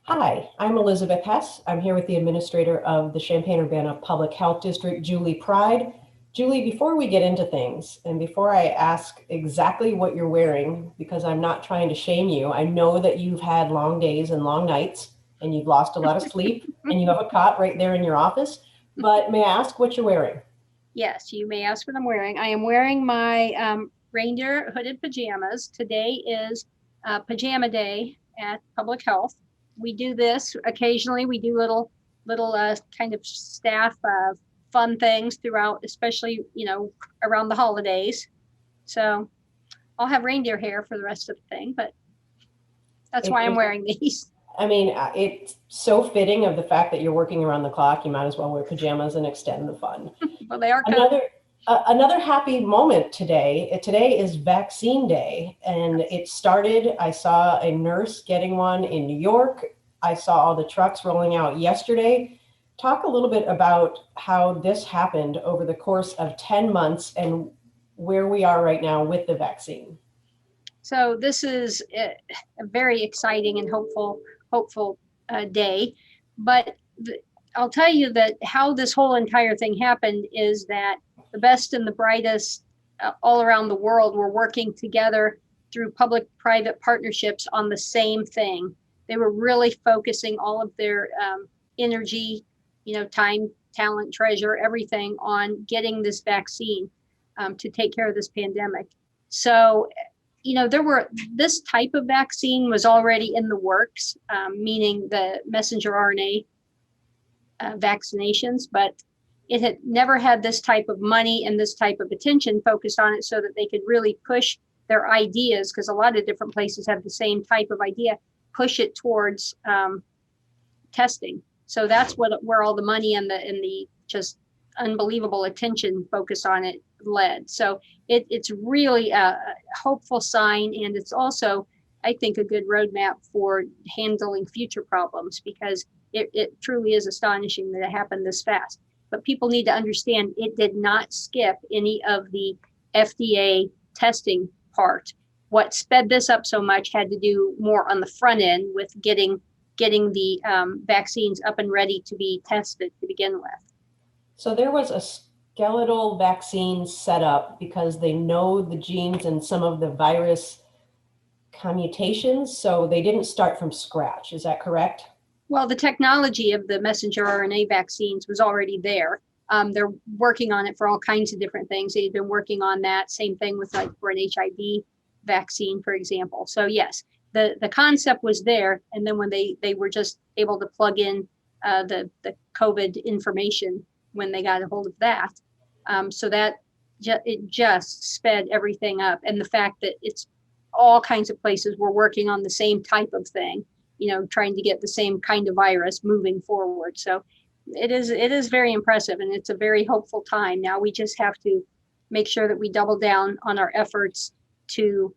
Hi, I'm Elizabeth Hess. I'm here with the administrator of the Champaign-Urbana Public Health District, Julie Pryde. Julie, before we get into things and before I ask exactly what you're wearing, because I'm not trying to shame you, I know that you've had long days and long nights and you've lost a lot of sleep and you have a cot right there in your office, but may I ask what you're wearing? Yes, you may ask what I'm wearing. I am wearing my reindeer hooded pajamas. Today is pajama day at Public Health. We do this occasionally. We do little kind of staff fun things throughout, especially around the holidays. So I'll have reindeer hair for the rest of the thing, but that's why I'm It, wearing these. it's so fitting of the fact that you're working around the clock. You might as well wear pajamas and extend the fun. Well, they are Another cozy. another happy moment today. Today is vaccine day, and it started. I saw a nurse getting one in New York. I saw all the trucks rolling out yesterday. Talk a little bit about how this happened over the course of 10 months and where we are right now with the vaccine. So this is a very exciting and hopeful day. But I'll tell you that how this whole entire thing happened is that the best and the brightest all around the world were working together through public-private partnerships on the same thing. They were really focusing all of their energy, time, talent, treasure, everything on getting this vaccine to take care of this pandemic. So this type of vaccine was already in the works, meaning the messenger RNA vaccinations, but it had never had this type of money and this type of attention focused on it so that they could really push their ideas, because a lot of different places have the same type of idea, push it towards testing. So that's where all the money and the just unbelievable attention focused on it led. So it's really a hopeful sign, and it's also, I think, a good roadmap for handling future problems, because it truly is astonishing that it happened this fast. But people need to understand it did not skip any of the FDA testing part. What sped this up so much had to do more on the front end with getting the vaccines up and ready to be tested to begin with. So there was a skeletal vaccine set up because they know the genes and some of the virus commutations, so they didn't start from scratch. Is that correct? Well, the technology of the messenger RNA vaccines was already there. They're working on it for all kinds of different things. They've been working on that same thing with, like, for an HIV vaccine, for example. So yes, the concept was there, and then when they were just able to plug in the COVID information when they got a hold of that, so that it just sped everything up. And the fact that it's all kinds of places were working on the same type of thing, trying to get the same kind of virus moving forward. So it is very impressive, and it's a very hopeful time. Now we just have to make sure that we double down on our efforts to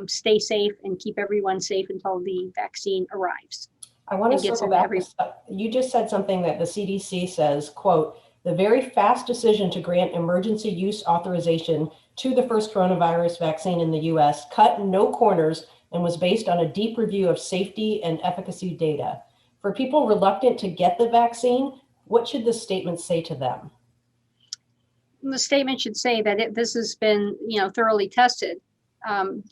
stay safe and keep everyone safe until the vaccine arrives I want to and gets circle into back every. to you just said something that the CDC says, quote, the very fast decision to grant emergency use authorization to the first coronavirus vaccine in the US cut no corners and was based on a deep review of safety and efficacy data. For people reluctant to get the vaccine, what should this statement say to them? The statement should say that this has been, thoroughly tested.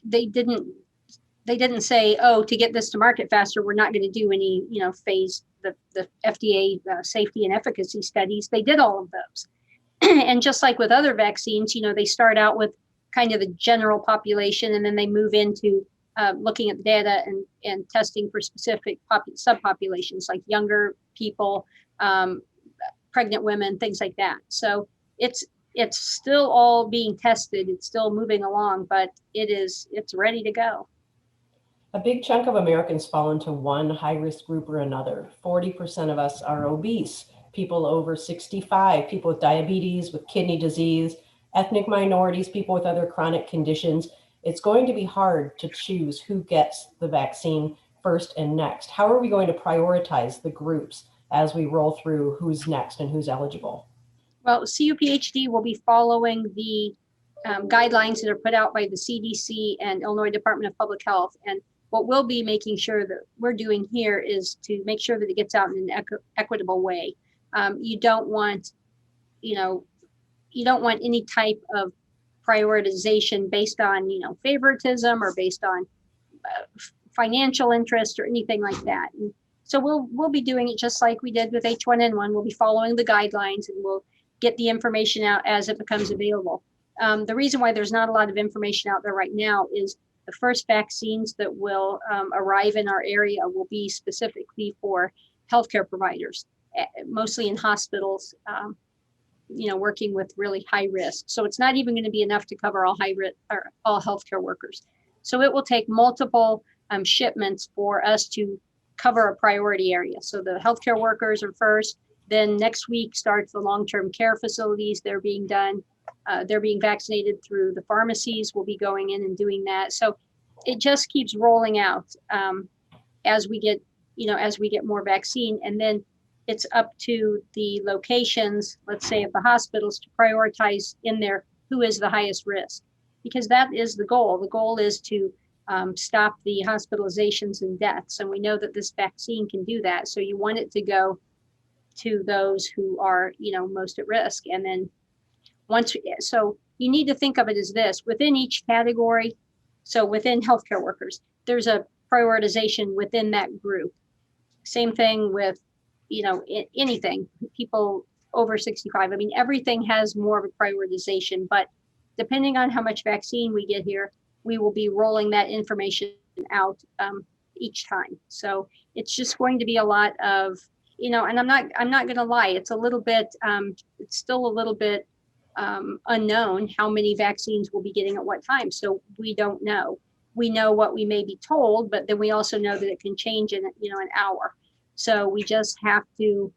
They didn't say, oh, to get this to market faster, we're not going to do any, phase the FDA safety and efficacy studies. They did all of those. And just like with other vaccines, they start out with kind of the general population, and then they move into looking at the data and testing for specific subpopulations, like younger people, pregnant women, things like that. So it's still all being tested. It's still moving along, but it's ready to go. A big chunk of Americans fall into one high risk group or another. 40% of us are obese, people over 65, people with diabetes, with kidney disease, ethnic minorities, people with other chronic conditions. It's going to be hard to choose who gets the vaccine first and next. How are we going to prioritize the groups as we roll through who's next and who's eligible? Well, CUPHD will be following the guidelines that are put out by the CDC and Illinois Department of Public Health. And what we'll be making sure that we're doing here is to make sure that it gets out in an equitable way. You don't want, you know, you don't want any type of prioritization based on, favoritism or based on financial interest or anything like that. And so we'll be doing it just like we did with H1N1. We'll be following the guidelines, and we'll get the information out as it becomes available. The reason why there's not a lot of information out there right now is the first vaccines that will arrive in our area will be specifically for healthcare providers, mostly in hospitals, working with really high risk. So it's not even going to be enough to cover all high risk or all healthcare workers. So it will take multiple shipments for us to cover a priority area. So the healthcare workers are first. Then next week starts the long-term care facilities. They're being done. They're being vaccinated through the pharmacies. We'll be going in and doing that. So it just keeps rolling out as we get more vaccine. And then it's up to the locations, let's say at the hospitals, to prioritize in there who is the highest risk, because that is the goal. The goal is to stop the hospitalizations and deaths. And we know that this vaccine can do that. So you want it to go to those who are, most at risk. And then so you need to think of it as this: within each category. So within healthcare workers, there's a prioritization within that group. Same thing with, anything, people over 65. I mean, everything has more of a prioritization, but depending on how much vaccine we get here, we will be rolling that information out each time. So it's just going to be a lot of, and I'm not going to lie, it's it's still a little bit unknown how many vaccines we'll be getting at what time. So we don't know. We know what we may be told, but then we also know that it can change in, an hour. So we just have to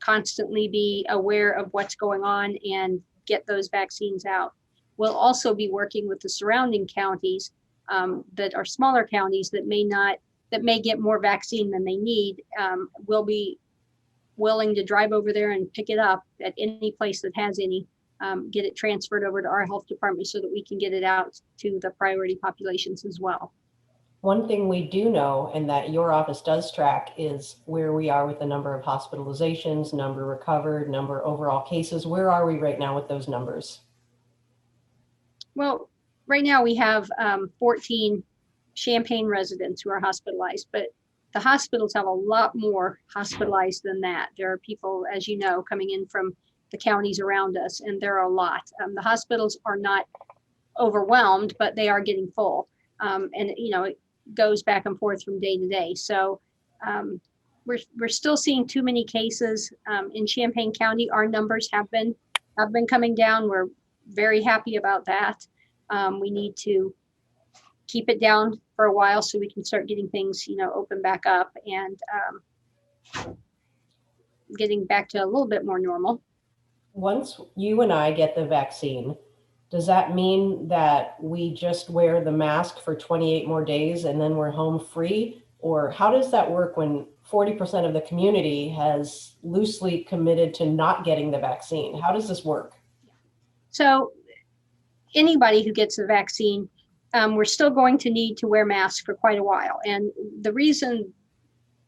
constantly be aware of what's going on and get those vaccines out. We'll also be working with the surrounding counties that are smaller counties that may get more vaccine than they need. We'll be willing to drive over there and pick it up at any place that has any, get it transferred over to our health department so that we can get it out to the priority populations as well. One thing we do know, and that your office does track, is where we are with the number of hospitalizations, number recovered, number overall cases. Where are we right now with those numbers? Well, right now we have 14 Champaign residents who are hospitalized, but the hospitals have a lot more hospitalized than that. There are people, as you know, coming in from the counties around us, and there are a lot. The hospitals are not overwhelmed, but they are getting full. And it goes back and forth from day to day. So we're still seeing too many cases in Champaign County. Our numbers have been coming down. We're very happy about that. We need to keep it down for a while so we can start getting things, open back up and getting back to a little bit more normal. Once you and I get the vaccine, does that mean that we just wear the mask for 28 more days and then we're home free? Or how does that work when 40% of the community has loosely committed to not getting the vaccine? How does this work? So anybody who gets the vaccine, we're still going to need to wear masks for quite a while. And the reason,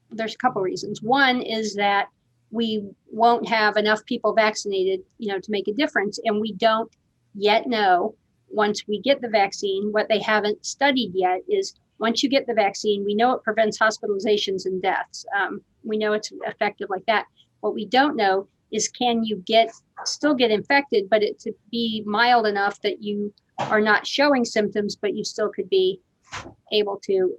there's a couple of reasons. One is that we won't have enough people vaccinated, to make a difference. And we don't yet know, once we get the vaccine, what they haven't studied yet is, once you get the vaccine, we know it prevents hospitalizations and deaths. We know it's effective like that. What we don't know is, can you still get infected, but it to be mild enough that you are not showing symptoms, but you still could be able to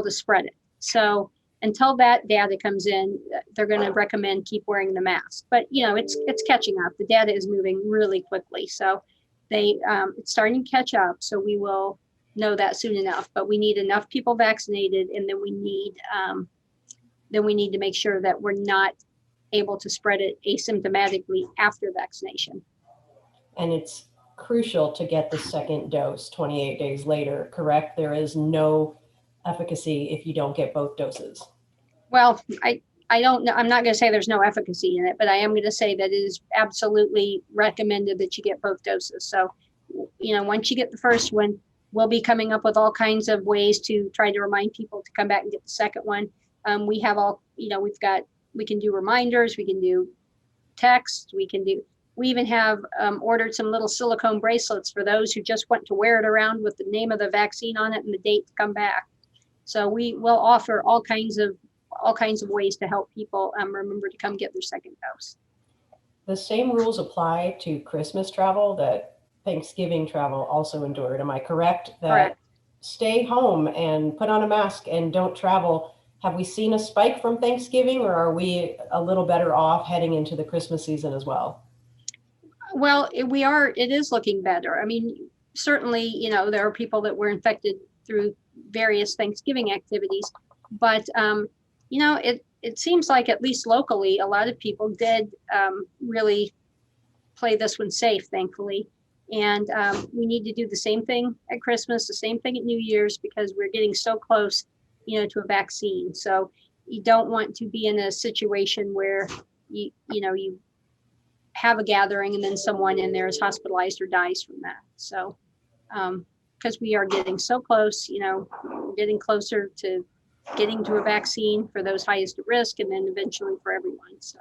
spread it. So until that data comes in, they're going to recommend keep wearing the mask. But it's catching up. The data is moving really quickly, so it's starting to catch up. So we will know that soon enough. But we need enough people vaccinated, and then we need to make sure that we're not able to spread it asymptomatically after vaccination. And it's crucial to get the second dose 28 days later, correct? There is no efficacy if you don't get both doses. Well, I don't know. I'm not going to say there's no efficacy in it, but I am going to say that it is absolutely recommended that you get both doses. So, once you get the first one, we'll be coming up with all kinds of ways to try to remind people to come back and get the second one. We have all, we can do reminders, we can do text, we even have ordered some little silicone bracelets for those who just want to wear it around with the name of the vaccine on it and the date to come back. So we will offer all kinds of ways to help people remember to come get their second dose. The same rules apply to Christmas travel that Thanksgiving travel also endured. Am I correct? That Correct. Stay home and put on a mask and don't travel. Have we seen a spike from Thanksgiving, or are we a little better off heading into the Christmas season as well? Well, it is looking better. I mean, certainly, there are people that were infected through various Thanksgiving activities, but, it seems like at least locally, a lot of people did really play this one safe, thankfully. And we need to do the same thing at Christmas, the same thing at New Year's, because we're getting so close, to a vaccine. So you don't want to be in a situation where you have a gathering and then someone in there is hospitalized or dies from that. So, because we are getting so close, we're getting closer to getting to a vaccine for those highest at risk, and then eventually for everyone. So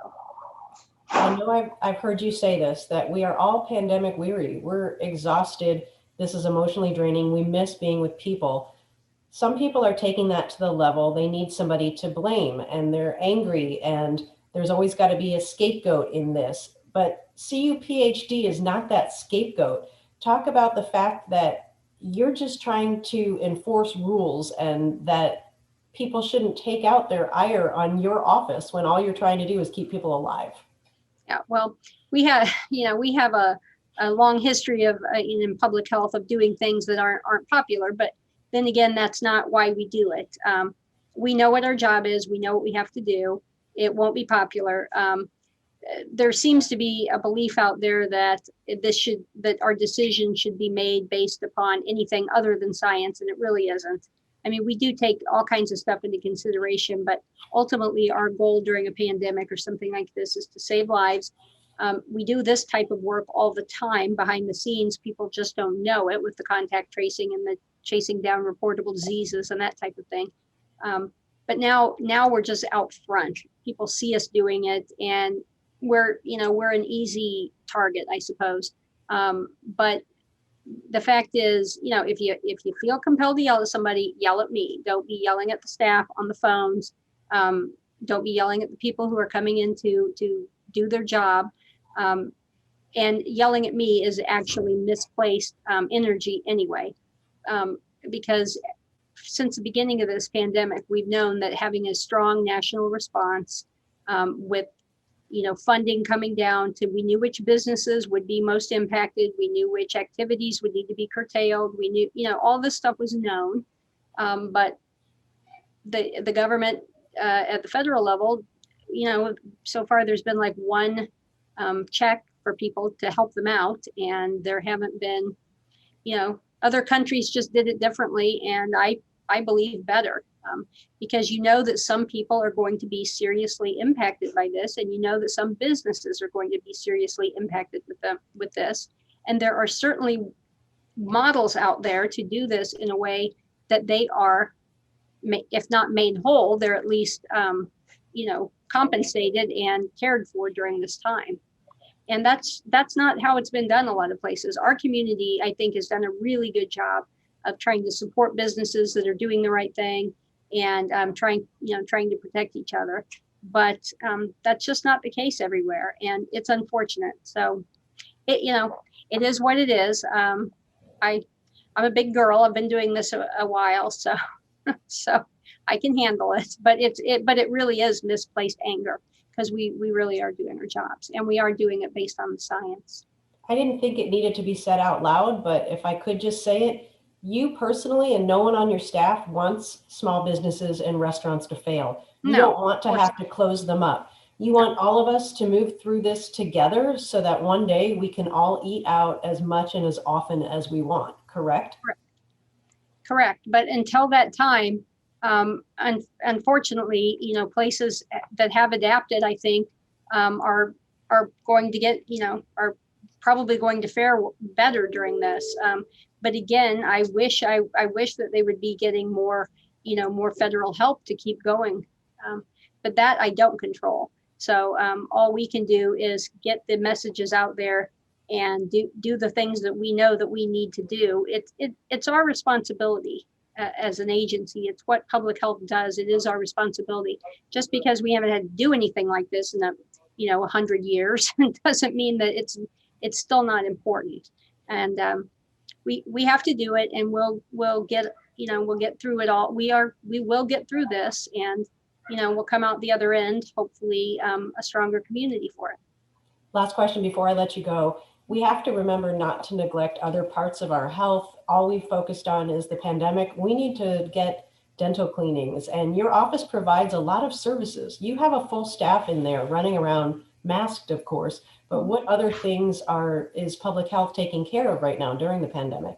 I know I've heard you say this, that we are all pandemic weary. We're exhausted. This is emotionally draining. We miss being with people. Some people are taking that to the level they need somebody to blame, and they're angry, and there's always got to be a scapegoat in this. But CUPHD is not that scapegoat. Talk about the fact that you're just trying to enforce rules, and that people shouldn't take out their ire on your office when all you're trying to do is keep people alive. yeah, well, we have a long history of in public health of doing things that aren't popular, but then again, that's not why we do it. We know what our job is. We know what we have to do. It won't be popular. There seems to be a belief out there that that our decision should be made based upon anything other than science, and it really isn't. I mean, we do take all kinds of stuff into consideration, but ultimately our goal during a pandemic or something like this is to save lives. We do this type of work all the time behind the scenes. People just don't know it with the contact tracing and the chasing down reportable diseases and that type of thing. But now we're just out front. People see us doing it, and we're an easy target, I suppose. But the fact is, if you feel compelled to yell at somebody, yell at me. Don't be yelling at the staff on the phones. Don't be yelling at the people who are coming in to do their job. And yelling at me is actually misplaced energy anyway. Because since the beginning of this pandemic, we've known that having a strong national response with funding coming down to, we knew which businesses would be most impacted. We knew which activities would need to be curtailed. We knew, all this stuff was known. But the government at the federal level, so far there's been like one check for people to help them out. And there haven't been, other countries just did it differently. And I believe better. Because that some people are going to be seriously impacted by this, and that some businesses are going to be seriously impacted with this. And there are certainly models out there to do this in a way that they are, if not made whole, they're at least compensated and cared for during this time. And that's not how it's been done a lot of places. Our community, I think, has done a really good job of trying to support businesses that are doing the right thing, and trying to protect each other. But that's just not the case everywhere, and it's unfortunate. So it is what it is. I'm a big girl. I've been doing this a while, so I can handle it. But it really is misplaced anger, because we really are doing our jobs, and we are doing it based on the science. I didn't think it needed to be said out loud, but if I could just say it, you personally and no one on your staff wants small businesses and restaurants to fail. You don't want to have to close them up. You want all of us to move through this together so that one day we can all eat out as much and as often as we want, correct? Correct. But until that time, unfortunately, places that have adapted, I think, are going to get, are probably going to fare better during this. but again, I wish that they would be getting more, more federal help to keep going. But that I don't control. So all we can do is get the messages out there and do the things that we know that we need to do. It's our responsibility as an agency. It's what public health does. It is our responsibility. Just because we haven't had to do anything like this in 100 years doesn't mean that it's still not important. And we have to do it, and we'll get through it all. We will get through this, and we'll come out the other end, hopefully a stronger community for it. Last question before I let you go. We have to remember not to neglect other parts of our health. All we've focused on is the pandemic. We need to get dental cleanings, and your office provides a lot of services. You have a full staff in there running around, masked, of course, but what other things is public health taking care of right now during the pandemic?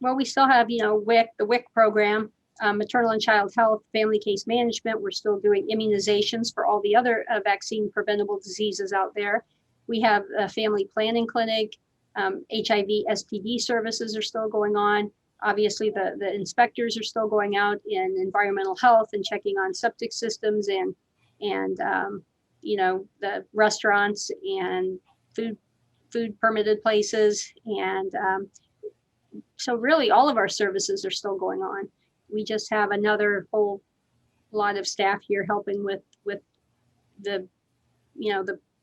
Well, we still have, WIC, the WIC program, maternal and child health, family case management. We're still doing immunizations for all the other vaccine preventable diseases out there. We have a family planning clinic. HIV, STD services are still going on. Obviously, the inspectors are still going out in environmental health and checking on septic systems and the restaurants and food permitted places. And so really all of our services are still going on. We just have another whole lot of staff here helping with the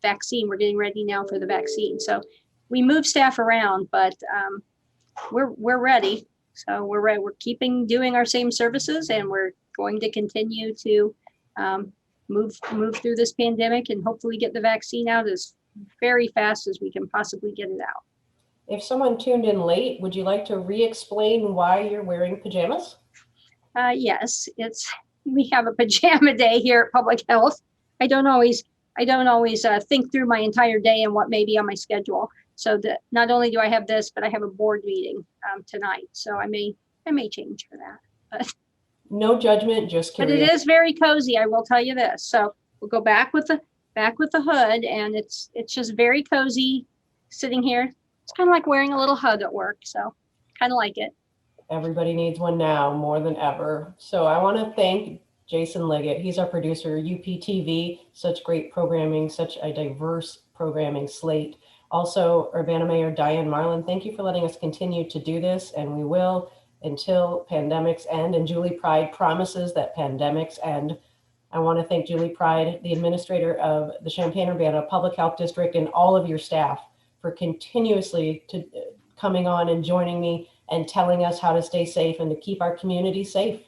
vaccine. We're getting ready now for the vaccine. So we move staff around, but we're ready. So we're ready. We're keeping doing our same services, and we're going to continue to move through this pandemic and hopefully get the vaccine out as very fast as we can possibly get it out. If someone tuned in late, would you like to re-explain why you're wearing pajamas? Yes, we have a pajama day here at Public Health. I don't always think through my entire day and what may be on my schedule. So that not only do I have this, but I have a board meeting tonight. So I may change for that. But no judgment, just curious. But it is very cozy, I will tell you this. So we'll go back with the hood, and it's just very cozy sitting here. It's kind of like wearing a little hug at work. So kind of like it. Everybody needs one now more than ever. So I want to thank Jason Liggett. He's our producer, UPTV, such great programming, such a diverse programming slate. Also, Urbana Mayor Diane Marlin, thank you for letting us continue to do this, and we will until pandemics end. And Julie Pryde promises that pandemics end. I want to thank Julie Pryde, the administrator of the Champaign-Urbana Public Health District, and all of your staff for continuously coming on and joining me and telling us how to stay safe and to keep our community safe.